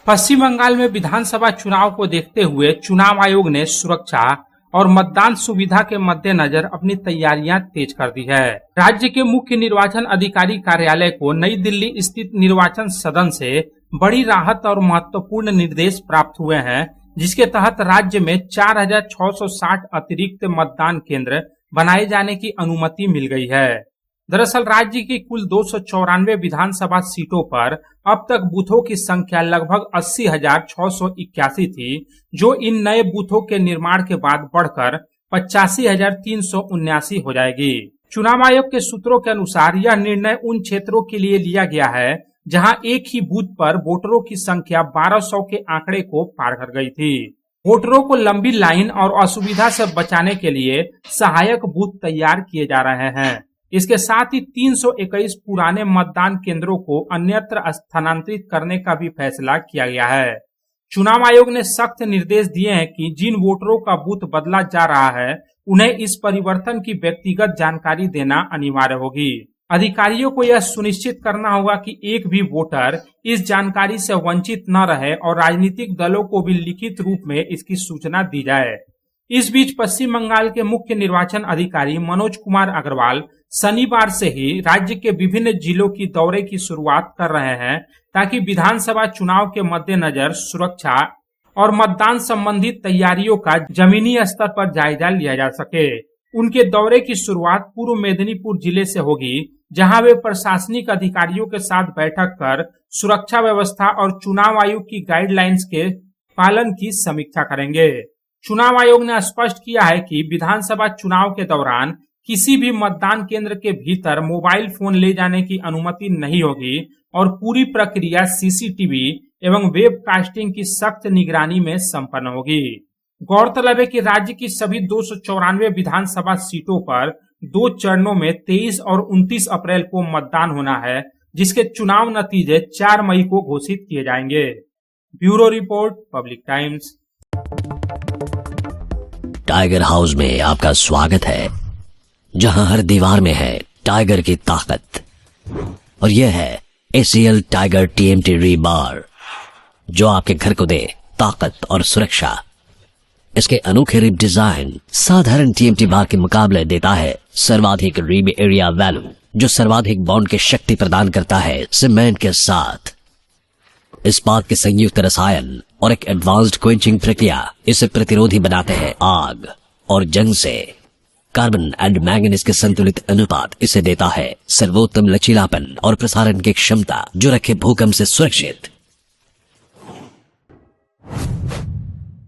पश्चिम बंगाल में विधानसभा चुनाव को देखते हुए चुनाव आयोग ने सुरक्षा और मतदान सुविधा के मद्देनजर अपनी तैयारियां तेज कर दी है। राज्य के मुख्य निर्वाचन अधिकारी कार्यालय को नई दिल्ली स्थित निर्वाचन सदन से बड़ी राहत और महत्वपूर्ण निर्देश प्राप्त हुए हैं, जिसके तहत राज्य में 4660 अतिरिक्त मतदान केंद्र बनाए जाने की अनुमति मिल गई है। दरअसल राज्य की कुल 294 विधानसभा सीटों पर अब तक बूथों की संख्या लगभग 80,681 थी, जो इन नए बूथों के निर्माण के बाद बढ़कर 85,379 हो जाएगी। चुनाव आयोग के सूत्रों के अनुसार यह निर्णय उन क्षेत्रों के लिए लिया गया है जहां एक ही बूथ पर वोटरों की संख्या 1200 के आंकड़े को पार कर गई थी। वोटरों को लंबी लाइन और असुविधा से बचाने के लिए सहायक बूथ तैयार किए जा रहे हैं। इसके साथ ही 321 पुराने मतदान केंद्रों को अन्यत्र स्थानांतरित करने का भी फैसला किया गया है। चुनाव आयोग ने सख्त निर्देश दिए हैं कि जिन वोटरों का बूथ बदला जा रहा है, उन्हें इस परिवर्तन की व्यक्तिगत जानकारी देना अनिवार्य होगी। अधिकारियों को यह सुनिश्चित करना होगा कि एक भी वोटर इस जानकारी से वंचित न रहे और राजनीतिक दलों को भी लिखित रूप में इसकी सूचना दी जाए। इस बीच पश्चिम बंगाल के मुख्य निर्वाचन अधिकारी मनोज कुमार अग्रवाल शनिवार से ही राज्य के विभिन्न जिलों की दौरे की शुरुआत कर रहे हैं, ताकि विधानसभा चुनाव के मद्देनजर सुरक्षा और मतदान संबंधी तैयारियों का जमीनी स्तर पर जायजा लिया जा सके। उनके दौरे की शुरुआत पूर्व मेदिनीपुर जिले से होगी, जहां वे प्रशासनिक अधिकारियों के साथ बैठक कर सुरक्षा व्यवस्था और चुनाव आयोग की गाइडलाइंस के पालन की समीक्षा करेंगे। चुनाव आयोग ने स्पष्ट किया है कि विधानसभा चुनाव के दौरान किसी भी मतदान केंद्र के भीतर मोबाइल फोन ले जाने की अनुमति नहीं होगी और पूरी प्रक्रिया सीसीटीवी एवं वेबकास्टिंग की सख्त निगरानी में संपन्न होगी। गौरतलब है कि राज्य की सभी 294 विधानसभा सीटों पर 2 चरणों में 23 और 29 अप्रैल को मतदान होना है, जिसके चुनाव नतीजे 4 मई को घोषित किए जाएंगे। Bureau report, public times. Tiger house में आपका स्वागत है, जहां हर दीवार में है टाइगर की ताकत। और यह है ACL टाइगर TMT रीबार, जो आपके घर को दे ताकत और सुरक्षा। इसके अनोखे रिब डिजाइन साधारण TMT बार के मुकाबले देता है सर्वाधिक रिब एरिया वैल्यू, जो सर्वाधिक बॉन्ड की शक्ति प्रदान करता है सीमेंट के साथ। इस्पात के संयुक्त रसायन और एक एडवांस्ड क्वेंचिंग प्रक्रिया इसे प्रतिरोधी बनाते हैं आग और जंग से। कार्बन एंड मैंगनीज के संतुलित अनुपात इसे देता है सर्वोत्तम लचीलापन और प्रसारण की क्षमता, जो रखे भूकंप से सुरक्षित।